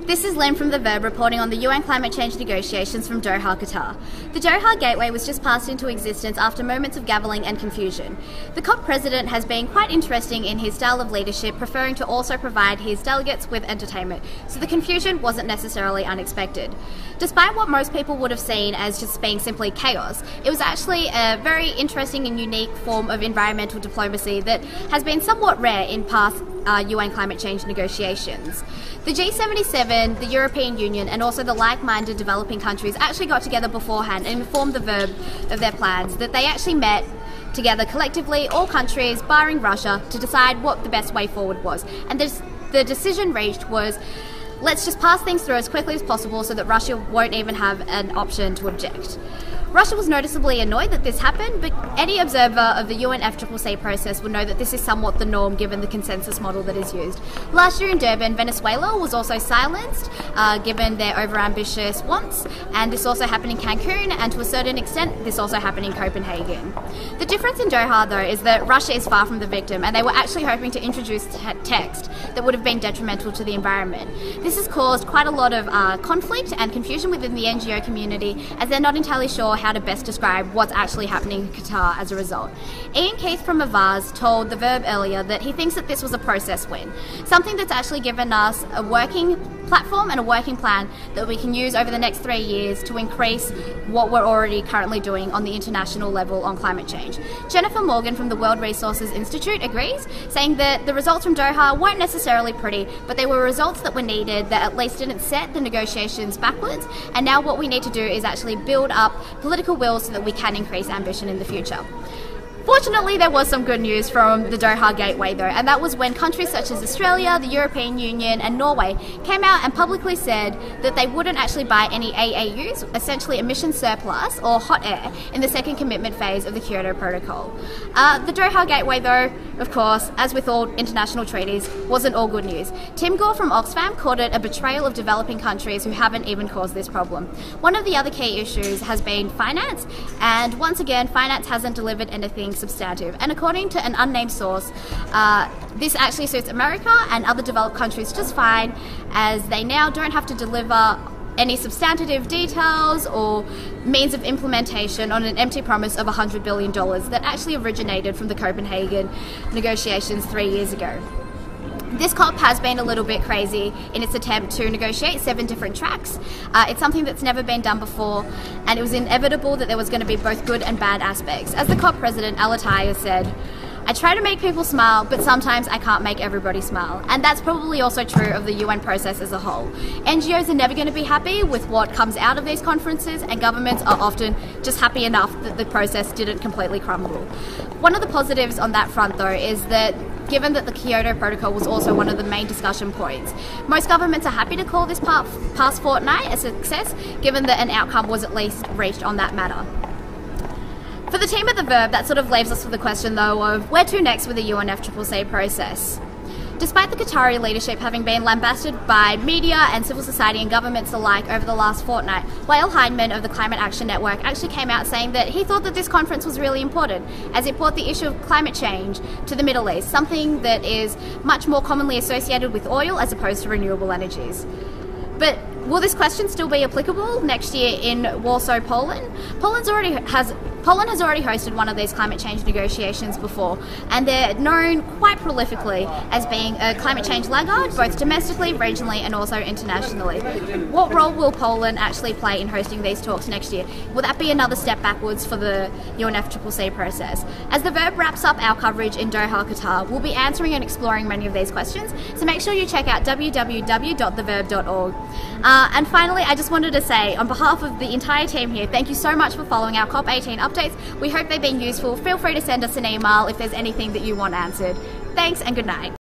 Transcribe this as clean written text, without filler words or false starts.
This is Lynn from the Verb reporting on the UN climate change negotiations from Doha, Qatar. The Doha Gateway was just passed into existence after moments of gavelling and confusion. The COP president has been quite interesting in his style of leadership, preferring to also provide his delegates with entertainment, so the confusion wasn't necessarily unexpected. Despite what most people would have seen as just being simply chaos, it was actually a very interesting and unique form of environmental diplomacy that has been somewhat rare in past UN climate change negotiations. The G77, the European Union and also the like-minded developing countries actually got together beforehand and informed the Verb of their plans, that they actually met together collectively, all countries barring Russia, to decide what the best way forward was. And the decision reached was, let's just pass things through as quickly as possible so that Russia won't even have an option to object. Russia was noticeably annoyed that this happened, but any observer of the UNFCCC process will know that this is somewhat the norm given the consensus model that is used. Last year in Durban, Venezuela was also silenced given their overambitious wants, and this also happened in Cancun, and to a certain extent this also happened in Copenhagen. The difference in Doha though is that Russia is far from the victim, and they were actually hoping to introduce text that would have been detrimental to the environment. This has caused quite a lot of conflict and confusion within the NGO community, as they're not entirely sure how to best describe what's actually happening in Qatar as a result. Ian Keith from Avaz told the Verb earlier that he thinks that this was a process win, something that's actually given us a working platform and a working plan that we can use over the next 3 years to increase what we're already currently doing on the international level on climate change. Jennifer Morgan from the World Resources Institute agrees, saying that the results from Doha weren't necessarily pretty, but they were results that were needed that at least didn't set the negotiations backwards, and now what we need to do is actually build up political will so that we can increase ambition in the future. Fortunately, there was some good news from the Doha Gateway though, and that was when countries such as Australia, the European Union and Norway came out and publicly said that they wouldn't actually buy any AAUs, essentially emission surplus or hot air, in the second commitment phase of the Kyoto Protocol. The Doha Gateway though, of course, as with all international treaties, wasn't all good news. Tim Gore from Oxfam called it a betrayal of developing countries who haven't even caused this problem. One of the other key issues has been finance, and once again, finance hasn't delivered anything substantive. And according to an unnamed source, this actually suits America and other developed countries just fine, as they now don't have to deliver any substantive details or means of implementation on an empty promise of $100 billion that actually originated from the Copenhagen negotiations 3 years ago. This COP has been a little bit crazy in its attempt to negotiate 7 different tracks. It's something that's never been done before, and it was inevitable that there was going to be both good and bad aspects. As the COP president, Alataya, said, "I try to make people smile, but sometimes I can't make everybody smile." And that's probably also true of the UN process as a whole. NGOs are never going to be happy with what comes out of these conferences, and governments are often just happy enough that the process didn't completely crumble. One of the positives on that front though is that given that the Kyoto Protocol was also one of the main discussion points, most governments are happy to call this past fortnight a success, given that an outcome was at least reached on that matter. For the team at the Verb, that sort of leaves us with the question though of where to next with the UNFCCC process. Despite the Qatari leadership having been lambasted by media and civil society and governments alike over the last fortnight, Wael Heinemann of the Climate Action Network actually came out saying that he thought that this conference was really important, as it brought the issue of climate change to the Middle East, something that is much more commonly associated with oil as opposed to renewable energies. But will this question still be applicable next year in Warsaw, Poland? Poland has already hosted one of these climate change negotiations before, and they're known quite prolifically as being a climate change laggard, both domestically, regionally and also internationally. What role will Poland actually play in hosting these talks next year? Will that be another step backwards for the UNFCCC process? As the Verb wraps up our coverage in Doha, Qatar, we'll be answering and exploring many of these questions, so make sure you check out www.theverb.org. And finally, I just wanted to say, on behalf of the entire team here, thank you so much for following our COP18 updates. We hope they've been useful. Feel free to send us an email if there's anything that you want answered. Thanks and good night.